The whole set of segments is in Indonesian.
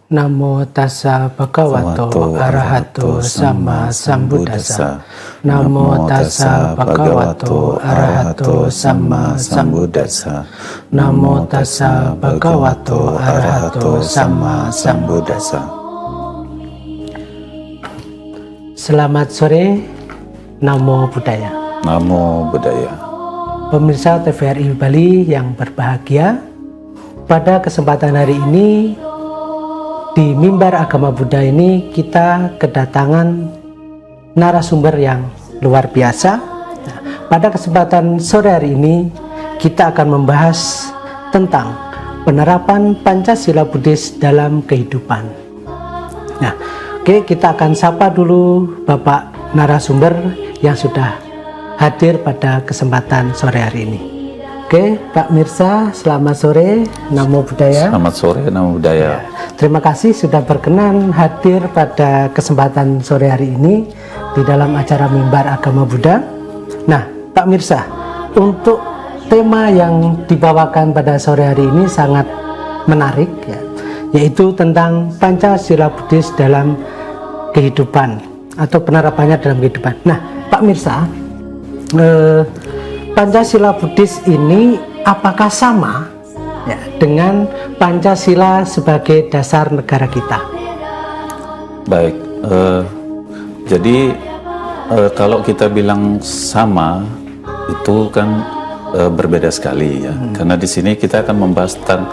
Namo tassa bhagavato arahato sama sambuddhassa. Namo tassa bhagavato arahato sama sambuddhassa. Namo tassa bhagavato arahato sama sambuddhassa. Selamat sore, Namo Buddhaya. Namo Buddhaya. Pemirsa TVRI Bali yang berbahagia, pada kesempatan hari ini di Mimbar Agama Buddha ini kita kedatangan narasumber yang luar biasa. Nah, pada kesempatan sore hari ini kita akan membahas tentang penerapan Pancasila Buddhis dalam kehidupan. Nah, oke, kita akan sapa dulu Bapak narasumber yang sudah hadir pada kesempatan sore hari ini. Oke, Pak Mirsa, selamat sore, Namo Buddhaya. Selamat sore, Namo Buddhaya. Ya, terima kasih sudah berkenan hadir pada kesempatan sore hari ini di dalam acara Mimbar Agama Buddha. Nah, Pak Mirsa, untuk tema yang dibawakan pada sore hari ini sangat menarik, ya, yaitu tentang Pancasila Buddhis dalam kehidupan atau penerapannya dalam kehidupan. Nah, Pak Mirsa, Pancasila Buddhis ini apakah sama ya, dengan Pancasila sebagai dasar negara kita? Baik, jadi kalau kita bilang sama itu kan berbeda sekali ya, karena di sini kita akan membahas tentang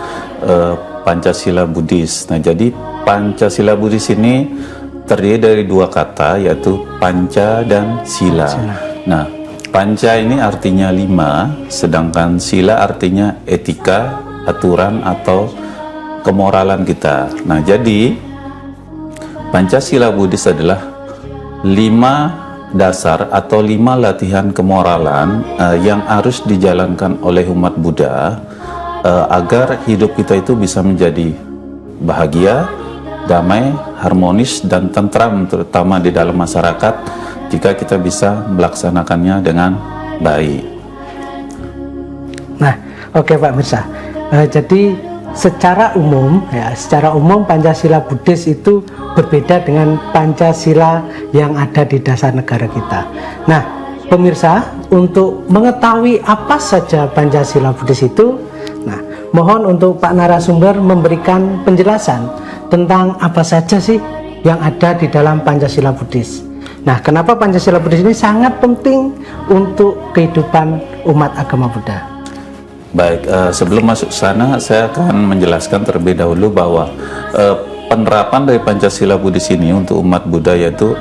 Pancasila Buddhis. Nah, jadi Pancasila Buddhis ini terdiri dari dua kata, yaitu panca dan sila. Nah, panca ini artinya 5, sedangkan sila artinya etika, aturan atau kemoralan kita. Nah, jadi Pancasila Buddhis adalah 5 dasar atau 5 latihan kemoralan yang harus dijalankan oleh umat Buddha agar hidup kita itu bisa menjadi bahagia, damai, harmonis, dan tentram, terutama di dalam masyarakat, jika kita bisa melaksanakannya dengan baik. Nah, oke Pak Mirsa. Jadi secara umum Pancasila Buddhis itu berbeda dengan Pancasila yang ada di dasar negara kita. Nah, pemirsa, untuk mengetahui apa saja Pancasila Buddhis itu, nah, mohon untuk Pak narasumber memberikan penjelasan tentang apa saja sih yang ada di dalam Pancasila Buddhis. Nah, kenapa Pancasila Buddhis ini sangat penting untuk kehidupan umat agama Buddha? Baik, sebelum masuk sana, saya akan menjelaskan terlebih dahulu bahwa penerapan dari Pancasila Buddhis ini untuk umat Buddha yaitu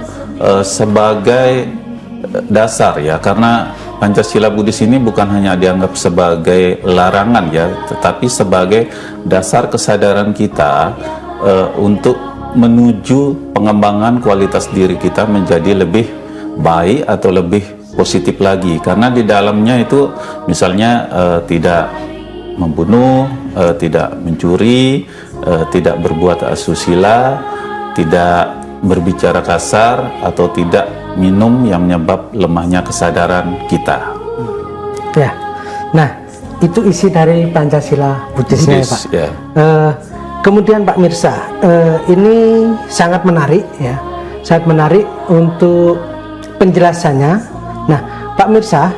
sebagai dasar ya, karena Pancasila Buddhis ini bukan hanya dianggap sebagai larangan ya, tetapi sebagai dasar kesadaran kita untuk menuju pengembangan kualitas diri kita menjadi lebih baik atau lebih positif lagi, karena di dalamnya itu misalnya tidak membunuh, tidak mencuri, tidak berbuat asusila, tidak berbicara kasar, atau tidak minum yang menyebab lemahnya kesadaran kita. Ya, nah itu isi dari Pancasila Buddhisnya ya Pak. Ya. Kemudian Pak Mirsa, ini sangat menarik ya, sangat menarik untuk penjelasannya. Nah, Pak Mirsa,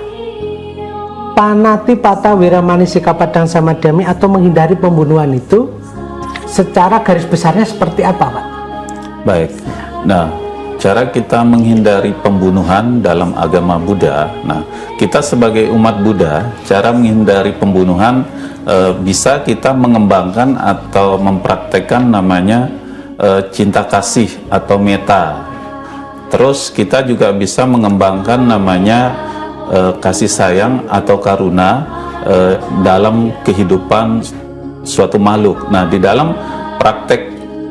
panati pata wiramani sikapadang samadhyami atau menghindari pembunuhan itu secara garis besarnya seperti apa, Pak? Baik, nah cara kita menghindari pembunuhan dalam agama Buddha, nah kita sebagai umat Buddha, cara menghindari pembunuhan bisa kita mengembangkan atau mempraktekkan namanya cinta kasih atau metta. Terus kita juga bisa mengembangkan namanya kasih sayang atau karuna dalam kehidupan suatu makhluk. Nah, di dalam praktek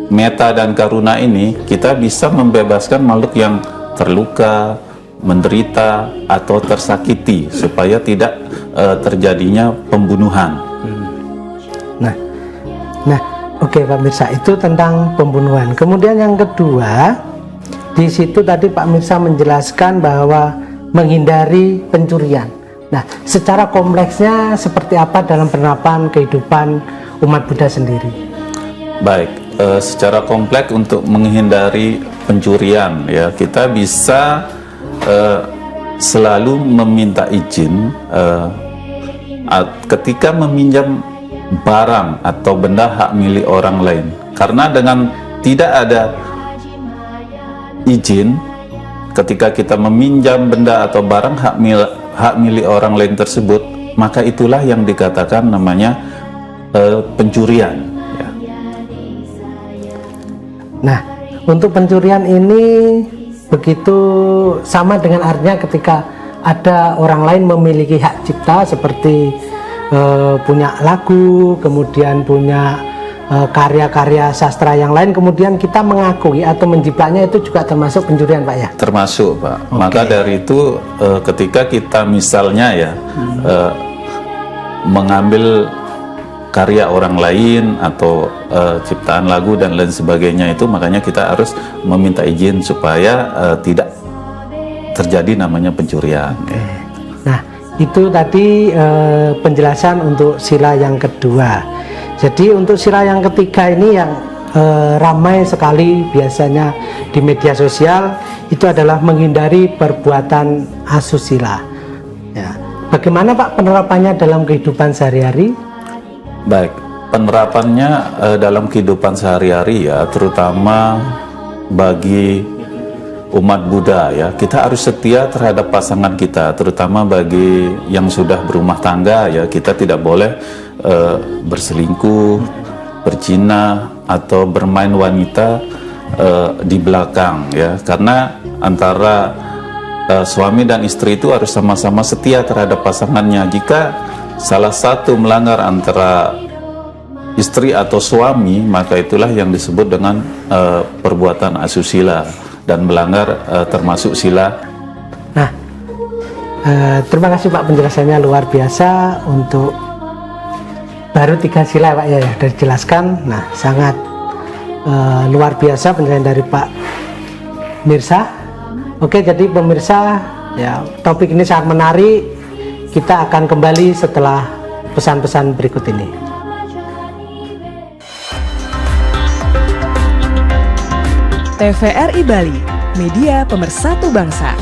metta dan karuna ini kita bisa membebaskan makhluk yang terluka, menderita atau tersakiti supaya tidak terjadinya pembunuhan. Nah, oke Pak Mirsa, itu tentang pembunuhan. Kemudian yang kedua, di situ tadi Pak Mirsa menjelaskan bahwa menghindari pencurian. Nah, secara kompleksnya seperti apa dalam penerapan kehidupan umat Buddha sendiri? Baik, secara kompleks untuk menghindari pencurian ya, kita bisa selalu meminta izin ketika meminjam barang atau benda hak milik orang lain, karena dengan tidak ada izin ketika kita meminjam benda atau barang hak milik orang lain tersebut, maka itulah yang dikatakan namanya pencurian ya. Nah, untuk pencurian ini begitu sama dengan artinya ketika ada orang lain memiliki hak cipta seperti punya lagu, kemudian punya karya-karya sastra yang lain, kemudian kita mengakui atau menjiplaknya, itu juga termasuk pencurian, Pak ya? Termasuk, Pak. Maka dari itu ketika kita misalnya ya mengambil karya orang lain atau ciptaan lagu dan lain sebagainya, itu makanya kita harus meminta izin supaya tidak terjadi namanya pencurian. Nah, itu tadi penjelasan untuk sila yang kedua. Jadi untuk sila yang ketiga ini yang ramai sekali biasanya di media sosial, itu adalah menghindari perbuatan asusila ya. Bagaimana Pak penerapannya dalam kehidupan sehari-hari? Baik, penerapannya dalam kehidupan sehari-hari ya, terutama bagi umat Buddha ya, kita harus setia terhadap pasangan kita, terutama bagi yang sudah berumah tangga ya, kita tidak boleh berselingkuh, berzina atau bermain wanita di belakang ya, karena antara suami dan istri itu harus sama-sama setia terhadap pasangannya. Jika salah satu melanggar antara istri atau suami, maka itulah yang disebut dengan perbuatan asusila dan melanggar termasuk sila. Nah, terima kasih Pak, penjelasannya luar biasa. Untuk baru 3 sila Pak ya, sudah dijelaskan. Nah, sangat luar biasa penjelasan dari Pak Mirsa. Oke, jadi pemirsa ya, topik ini sangat menarik. Kita akan kembali setelah pesan-pesan berikut ini. TVRI Bali, media pemersatu bangsa.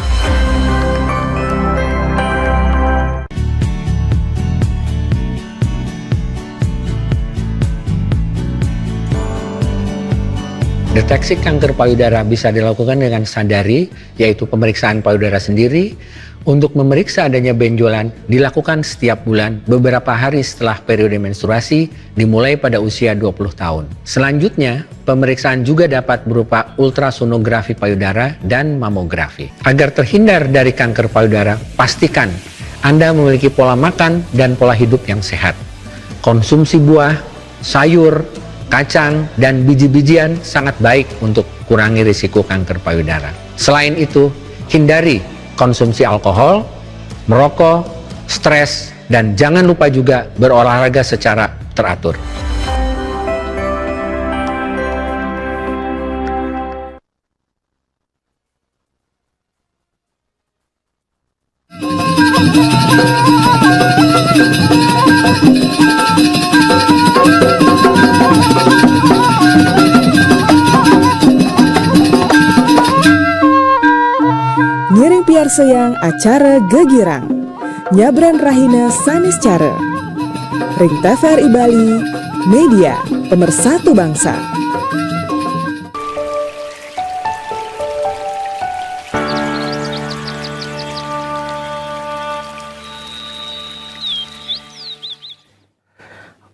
Deteksi kanker payudara bisa dilakukan dengan sadari, yaitu pemeriksaan payudara sendiri. Untuk memeriksa adanya benjolan dilakukan setiap bulan beberapa hari setelah periode menstruasi dimulai pada usia 20 tahun. Selanjutnya, pemeriksaan juga dapat berupa ultrasonografi payudara dan mamografi. Agar terhindar dari kanker payudara, pastikan Anda memiliki pola makan dan pola hidup yang sehat. Konsumsi buah, sayur, kacang, dan biji-bijian sangat baik untuk kurangi risiko kanker payudara. Selain itu, hindari konsumsi alkohol, merokok, stres, dan jangan lupa juga berolahraga secara teratur. Ngiring piar seyang acara gegirang Nyabran Rahina Sanis Cara Ring TVRI Bali, media pemersatu bangsa.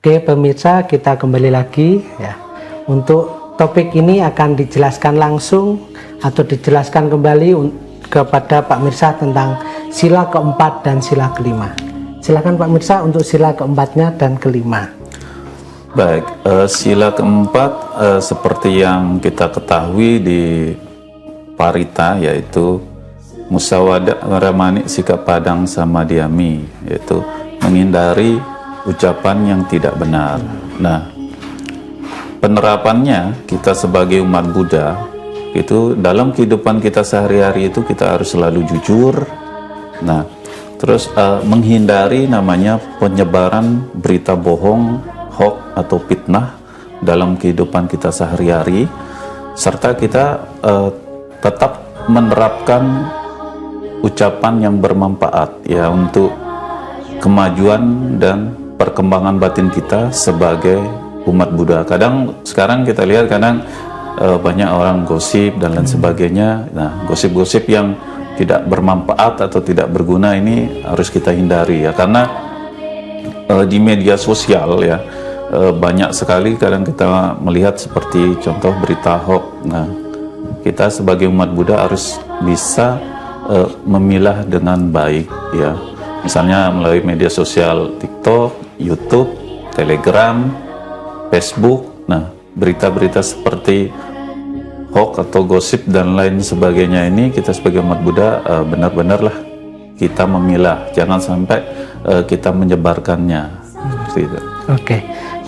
Oke pemirsa, kita kembali lagi ya. Untuk topik ini akan dijelaskan langsung atau dijelaskan kembali kepada Pak Mirsa tentang sila keempat dan sila kelima. Silakan Pak Mirsa untuk sila keempatnya dan kelima. Baik, sila keempat seperti yang kita ketahui di Parita, yaitu musawada ramani sikap padang sama diami, yaitu menghindari ucapan yang tidak benar. Nah, penerapannya kita sebagai umat Buddha itu dalam kehidupan kita sehari-hari itu kita harus selalu jujur. Nah, terus menghindari namanya penyebaran berita bohong, hoax atau fitnah, dalam kehidupan kita sehari-hari, serta kita tetap menerapkan ucapan yang bermanfaat ya untuk kemajuan dan perkembangan batin kita sebagai umat Buddha. Kadang sekarang kita lihat banyak orang gosip dan lain sebagainya. Nah, gosip-gosip yang tidak bermanfaat atau tidak berguna ini harus kita hindari ya, karena di media sosial ya banyak sekali kadang kita melihat seperti contoh berita hoax. Nah, kita sebagai umat Buddha harus bisa memilah dengan baik ya. Misalnya melalui media sosial TikTok, YouTube, Telegram, Facebook. Nah, berita-berita seperti hoax atau gosip dan lain sebagainya ini kita sebagai umat Buddha benar-benarlah kita memilah, jangan sampai kita menyebarkannya seperti itu. Oke.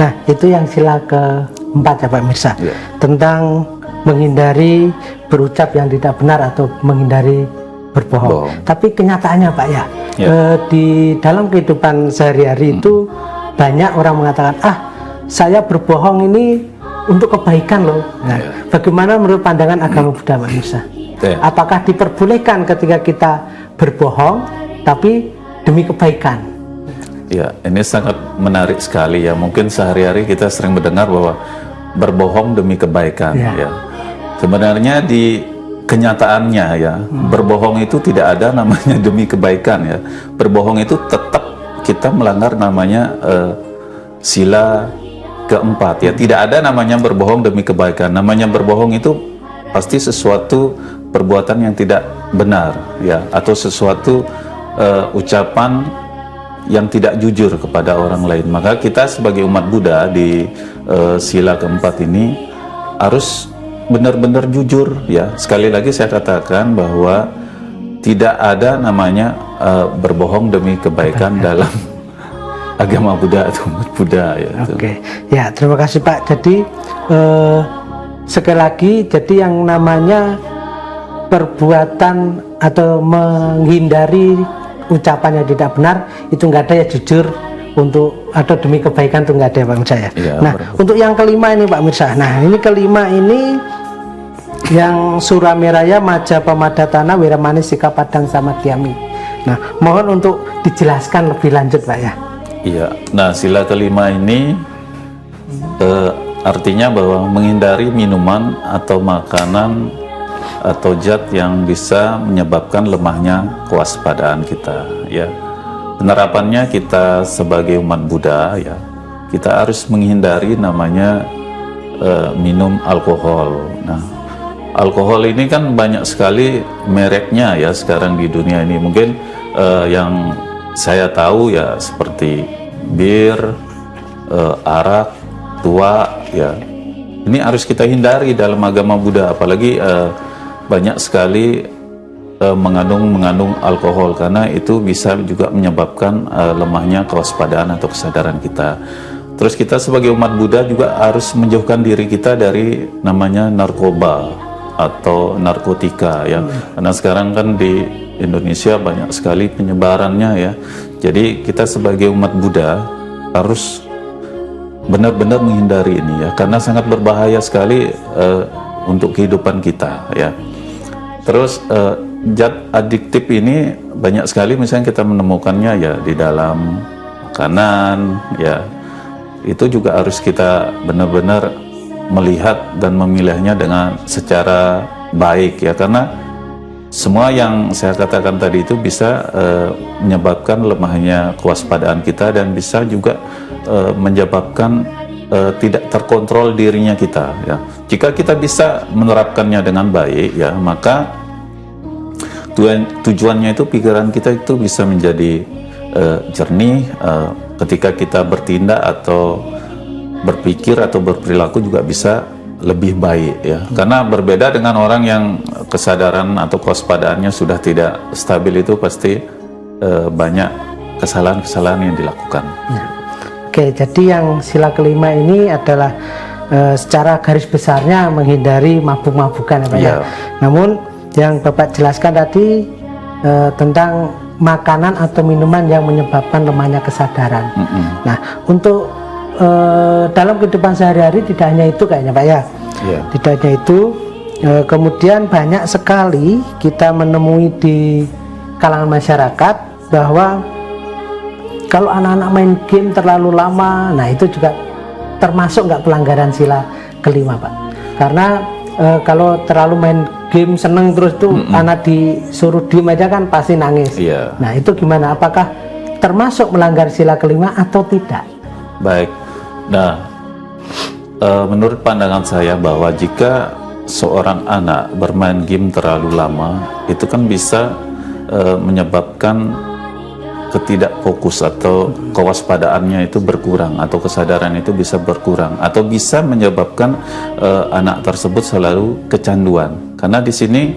Nah, itu yang sila keempat ya Pak Mirsa, Ya. tentang menghindari berucap yang tidak benar atau menghindari berbohong. Tapi kenyataannya Pak ya, di dalam kehidupan sehari-hari itu banyak orang mengatakan, saya berbohong ini untuk kebaikan loh. Nah, bagaimana menurut pandangan agama Buddha Pak Mirsa? Apakah diperbolehkan ketika kita berbohong tapi demi kebaikan? Ya, ini sangat menarik sekali ya. Mungkin sehari-hari kita sering mendengar bahwa berbohong demi kebaikan ya. Sebenarnya di kenyataannya ya, berbohong itu tidak ada namanya demi kebaikan ya. Berbohong itu tetap kita melanggar namanya sila keempat ya. Tidak ada namanya berbohong demi kebaikan. Namanya berbohong itu pasti sesuatu perbuatan yang tidak benar ya, atau sesuatu ucapan yang tidak jujur kepada orang lain. Maka kita sebagai umat Buddha di sila keempat ini harus benar-benar jujur ya. Sekali lagi saya katakan bahwa tidak ada namanya berbohong demi kebaikan dalam agama Buddha atau umat Buddha ya. Oke. Ya, terima kasih Pak. Jadi sekali lagi, jadi yang namanya perbuatan atau menghindari ucapan yang tidak benar itu nggak ada ya, jujur untuk atau demi kebaikan itu nggak ada ya Pak Mirsa ya. Nah, untuk yang kelima ini Pak Mirsa. Nah, ini kelima ini yang Surameraya, Maja Pamadatana, Wiramani, Sikap Padang, Samadhyami. Nah, mohon untuk dijelaskan lebih lanjut Pak ya. Iya. Nah, sila kelima ini artinya bahwa menghindari minuman atau makanan atau zat yang bisa menyebabkan lemahnya kewaspadaan kita ya. Penerapannya kita sebagai umat Buddha ya, kita harus menghindari namanya minum alkohol. Nah, alkohol ini kan banyak sekali mereknya ya sekarang di dunia ini. Mungkin yang saya tahu ya seperti bir, arak, tua ya. Ini harus kita hindari dalam agama Buddha, apalagi banyak sekali mengandung alkohol, karena itu bisa juga menyebabkan lemahnya kewaspadaan atau kesadaran kita. Terus kita sebagai umat Buddha juga harus menjauhkan diri kita dari namanya narkoba atau narkotika ya. Karena sekarang kan di Indonesia banyak sekali penyebarannya ya. Jadi kita sebagai umat Buddha harus benar-benar menghindari ini ya, karena sangat berbahaya sekali untuk kehidupan kita ya. Terus zat adiktif ini banyak sekali, misalnya kita menemukannya ya di dalam makanan ya. Itu juga harus kita benar-benar melihat dan memilihnya dengan secara baik ya, karena semua yang saya katakan tadi itu bisa menyebabkan lemahnya kewaspadaan kita dan bisa juga menyebabkan tidak terkontrol dirinya kita ya. Jika kita bisa menerapkannya dengan baik ya, maka tujuannya itu pikiran kita itu bisa menjadi jernih, ketika kita bertindak atau berpikir atau berperilaku juga bisa lebih baik ya. Karena berbeda dengan orang yang kesadaran atau kewaspadaannya sudah tidak stabil, itu pasti banyak kesalahan-kesalahan yang dilakukan. Oke, jadi yang sila kelima ini adalah secara garis besarnya menghindari mabuk-mabukan ya Pak ya. Namun yang Bapak jelaskan tadi tentang makanan atau minuman yang menyebabkan lemahnya kesadaran. Nah, untuk dalam kehidupan sehari-hari tidak hanya itu kayaknya Pak ya. Iya. Tidak hanya itu, kemudian banyak sekali kita menemui di kalangan masyarakat bahwa kalau anak-anak main game terlalu lama, nah itu juga termasuk nggak pelanggaran sila kelima Pak. Karena kalau terlalu main game seneng terus tuh anak disuruh diem aja kan pasti nangis. Iya. Nah itu gimana? Apakah termasuk melanggar sila kelima atau tidak? Baik. Nah, menurut pandangan saya bahwa jika seorang anak bermain game terlalu lama, itu kan bisa menyebabkan ketidakfokus atau kewaspadaannya itu berkurang, atau kesadaran itu bisa berkurang, atau bisa menyebabkan anak tersebut selalu kecanduan. Karena di sini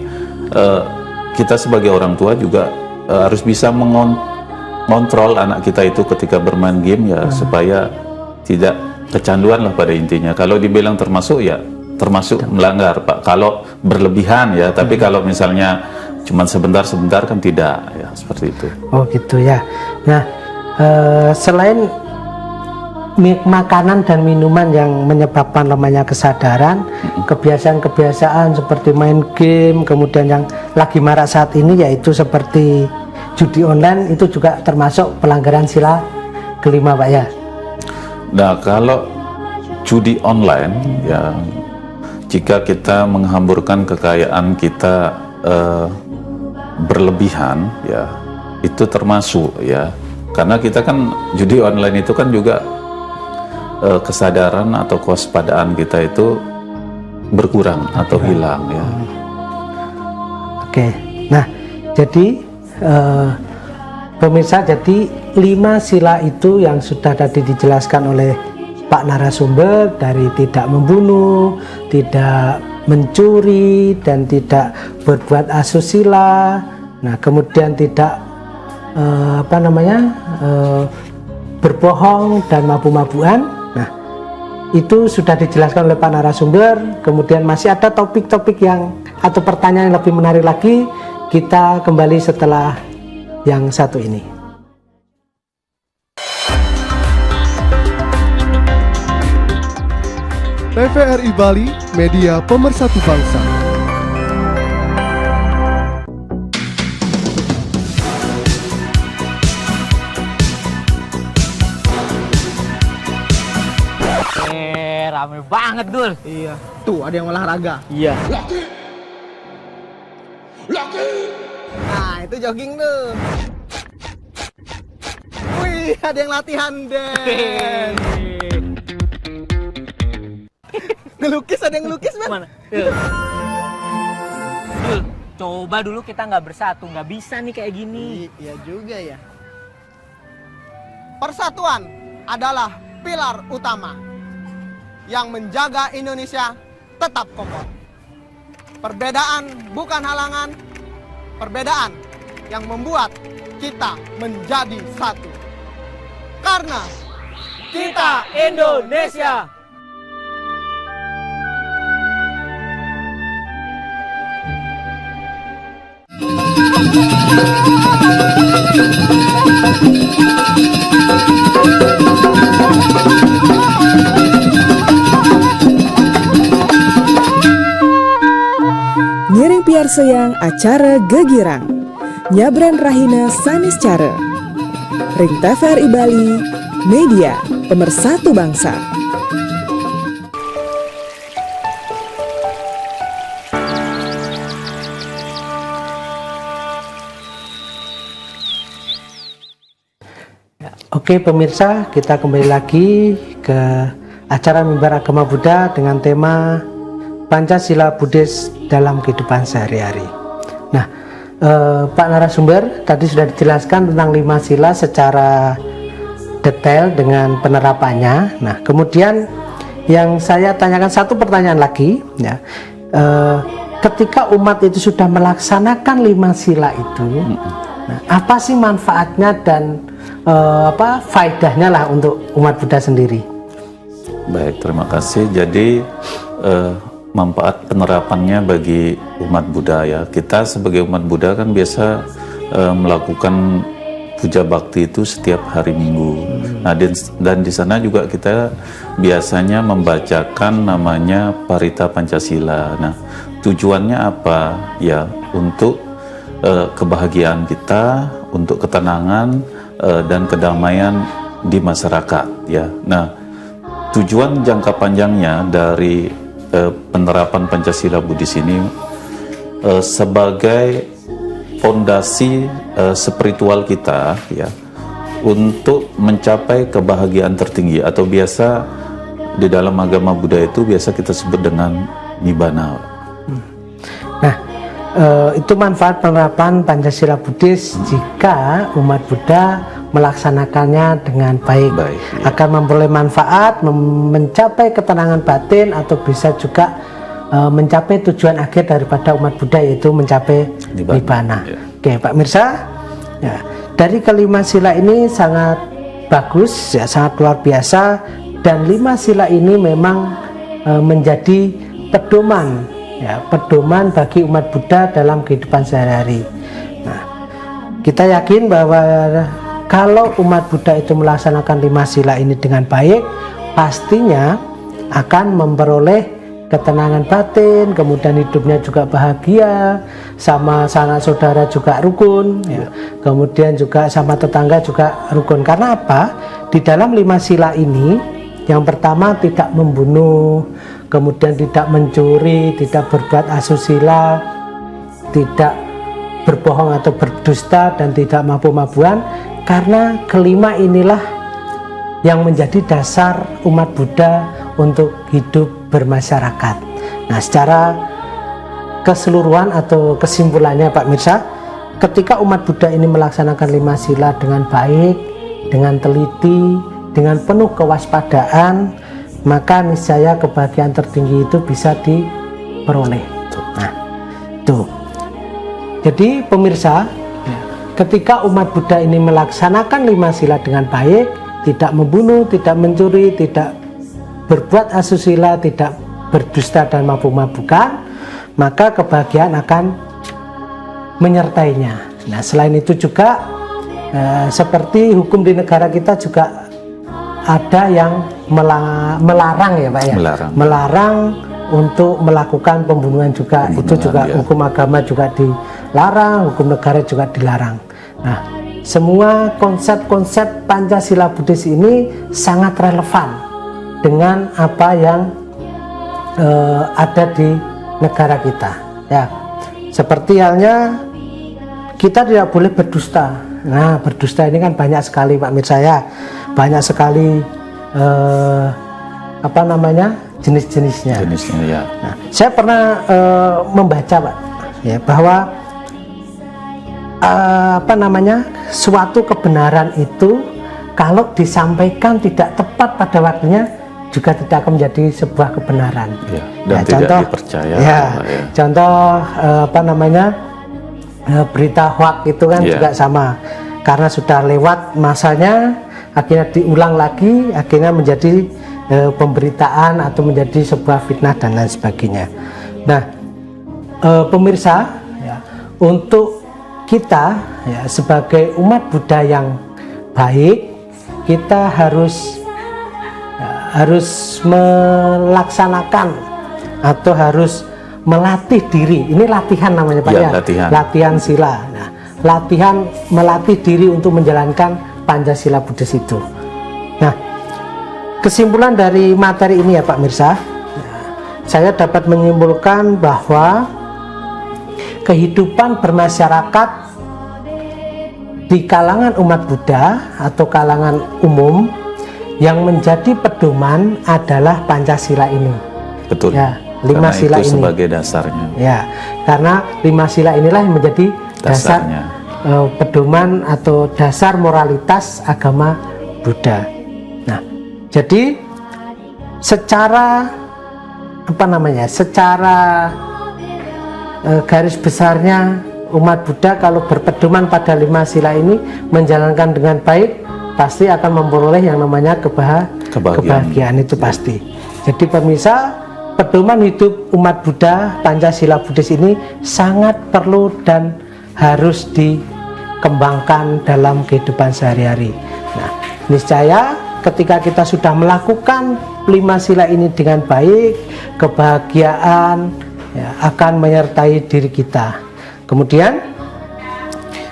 kita sebagai orang tua juga harus bisa mengontrol anak kita itu ketika bermain game ya, supaya tidak kecanduan lah pada intinya. Kalau dibilang termasuk ya termasuk melanggar Pak, kalau berlebihan ya, tapi kalau misalnya cuman sebentar-sebentar kan tidak ya, seperti itu. Oh gitu ya. Nah selain makanan dan minuman yang menyebabkan lemahnya kesadaran, kebiasaan-kebiasaan seperti main game, kemudian yang lagi marak saat ini yaitu seperti judi online, itu juga termasuk pelanggaran sila kelima Pak ya. Nah, kalau judi online ya, jika kita menghamburkan kekayaan kita berlebihan ya, itu termasuk ya, karena kita kan judi online itu kan juga kesadaran atau kewaspadaan kita itu berkurang atau hilang ya. Oke, nah jadi pemirsa, jadi 5 sila itu yang sudah tadi dijelaskan oleh Pak narasumber, dari tidak membunuh, tidak mencuri, dan tidak berbuat asusila. Nah, kemudian tidak berbohong dan mabuk-mabukan. Nah, itu sudah dijelaskan oleh Pak narasumber. Kemudian masih ada topik-topik yang atau pertanyaan yang lebih menarik lagi. Kita kembali setelah yang satu ini. TVRI Bali, media pemersatu bangsa. Rame banget Dul. Iya. Tuh ada yang olahraga. Iya. Nah itu jogging tuh. Wih ada yang latihan deh. Ngelukis, ada yang ngelukis men. Mana? Dul, coba dulu kita nggak bersatu, nggak bisa nih kayak gini. Iya juga ya. Persatuan adalah pilar utama yang menjaga Indonesia tetap kokoh. Perbedaan bukan halangan, perbedaan yang membuat kita menjadi satu. Karena kita Indonesia. Ngiring piarseuang acara Gegirang Nyabran Rahina Sanis Care Ring TVRI Bali, media pemersatu bangsa. Oke pemirsa, kita kembali lagi ke acara Mimbar Agama Buddha dengan tema Pancasila Buddhis dalam kehidupan sehari-hari. Nah, Pak narasumber tadi sudah dijelaskan tentang 5 sila secara detail dengan penerapannya. Nah, kemudian yang saya tanyakan satu pertanyaan lagi, ya, ketika umat itu sudah melaksanakan 5 sila itu, nah, apa sih manfaatnya dan faedahnya lah untuk umat Buddha sendiri? Baik, terima kasih. Jadi manfaat penerapannya bagi umat Buddha ya. Kita sebagai umat Buddha kan biasa melakukan puja bakti itu setiap hari Minggu. Nah, dan di sana juga kita biasanya membacakan namanya Parita Pancasila. Nah, tujuannya apa? Ya, untuk kebahagiaan kita, untuk ketenangan dan kedamaian di masyarakat. Ya, nah, tujuan jangka panjangnya dari penerapan Pancasila Buddhis ini sebagai fondasi spiritual kita, ya, untuk mencapai kebahagiaan tertinggi, atau biasa di dalam agama Buddha itu biasa kita sebut dengan Nibbana. Nah, itu manfaat penerapan Pancasila Buddhis jika umat Buddha melaksanakannya dengan baik, ya. Akan memperoleh manfaat, mencapai ketenangan batin, atau bisa juga mencapai tujuan akhir daripada umat Buddha, yaitu mencapai Nibbana. Ya. Oke, Pak Mirsa, ya, dari kelima sila ini sangat bagus, ya, sangat luar biasa, dan 5 sila ini memang menjadi pedoman, ya, pedoman bagi umat Buddha dalam kehidupan sehari-hari. Nah, kita yakin bahwa kalau umat Buddha itu melaksanakan 5 sila ini dengan baik, pastinya akan memperoleh ketenangan batin, kemudian hidupnya juga bahagia, sama sanak saudara juga rukun, ya. Kemudian juga sama tetangga juga rukun. Karena apa? Di dalam 5 sila ini, yang pertama tidak membunuh, kemudian tidak mencuri, tidak berbuat asusila, tidak berbohong atau berdusta, dan tidak mabuk-mabukan. Karena kelima inilah yang menjadi dasar umat Buddha untuk hidup bermasyarakat. Nah, secara keseluruhan atau kesimpulannya, Pak Mirsa, ketika umat Buddha ini melaksanakan 5 sila dengan baik, dengan teliti, dengan penuh kewaspadaan, maka niscaya kebahagiaan tertinggi itu bisa diperoleh. Nah, tuh. Jadi pemirsa, ketika umat Buddha ini melaksanakan 5 sila dengan baik, tidak membunuh, tidak mencuri, tidak berbuat asusila, tidak berdusta dan mabuk-mabukan, maka kebahagiaan akan menyertainya. Nah, selain itu juga seperti hukum di negara kita juga ada yang melarang, ya Pak, ya, melarang untuk melakukan pembunuhan juga. Itu juga, ya, hukum agama juga dilarang, hukum negara juga dilarang. Nah, semua konsep-konsep Pancasila Buddhis ini sangat relevan dengan apa yang ada di negara kita, ya. Seperti halnya kita tidak boleh berdusta. Nah, berdusta ini kan banyak sekali, Pak Mirsa, ya, banyak sekali apa namanya, jenis-jenisnya. Ya. Nah, saya pernah membaca, Pak, ya, bahwa apa namanya, suatu kebenaran itu kalau disampaikan tidak tepat pada waktunya juga tidak akan menjadi sebuah kebenaran. Ya, dan tidak contoh, dipercaya. Ya, contoh apa namanya, berita hoax itu kan, ya, juga sama, karena sudah lewat masanya, akhirnya diulang lagi, akhirnya menjadi pemberitaan atau menjadi sebuah fitnah dan lain sebagainya. Nah, pemirsa, ya, untuk kita, ya, sebagai umat Buddha yang baik, kita harus melaksanakan atau harus melatih diri. Ini latihan namanya, Pak, ya, latihan sila. Nah, melatih diri untuk menjalankan Pancasila Buddhis itu. Nah, kesimpulan dari materi ini, ya Pak Mirsa, saya dapat menyimpulkan bahwa kehidupan bermasyarakat di kalangan umat Buddha atau kalangan umum yang menjadi pedoman adalah Pancasila ini. Betul. Ya, 5 sila ini sebagai dasarnya. Ya, karena 5 sila inilah yang menjadi dasar pedoman atau dasar moralitas agama Buddha. Nah, jadi secara apa namanya? Secara garis besarnya umat Buddha kalau berpedoman pada 5 sila ini, menjalankan dengan baik, pasti akan memperoleh yang namanya kebahagiaan itu pasti. Jadi pemirsa, pedoman hidup umat Buddha, Pancasila Buddhis ini sangat perlu dan harus kembangkan dalam kehidupan sehari-hari. Nah, niscaya ketika kita sudah melakukan 5 sila ini dengan baik, kebahagiaan ya, akan menyertai diri kita. Kemudian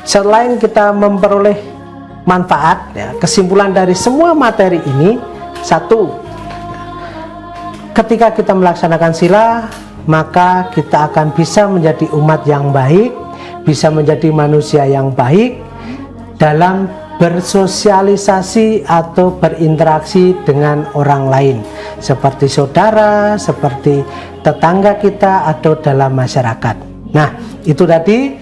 selain kita memperoleh manfaat, ya, kesimpulan dari semua materi ini, satu, ketika kita melaksanakan sila, maka kita akan bisa menjadi umat yang baik, bisa menjadi manusia yang baik dalam bersosialisasi atau berinteraksi dengan orang lain, seperti saudara, seperti tetangga kita, atau dalam masyarakat. Nah, itu tadi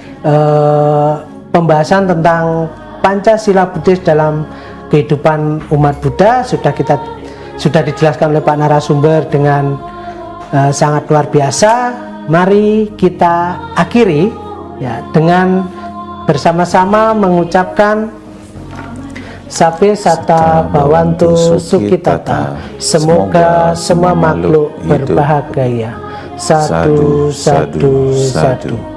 pembahasan tentang Pancasila Buddhis dalam kehidupan umat Buddha sudah dijelaskan oleh Pak narasumber dengan sangat luar biasa. Mari kita akhiri ya dengan bersama-sama mengucapkan Sape Sata Bhavantu Sukhitata. Semoga semua makhluk berbahagia. Sadu, sadu, sadu.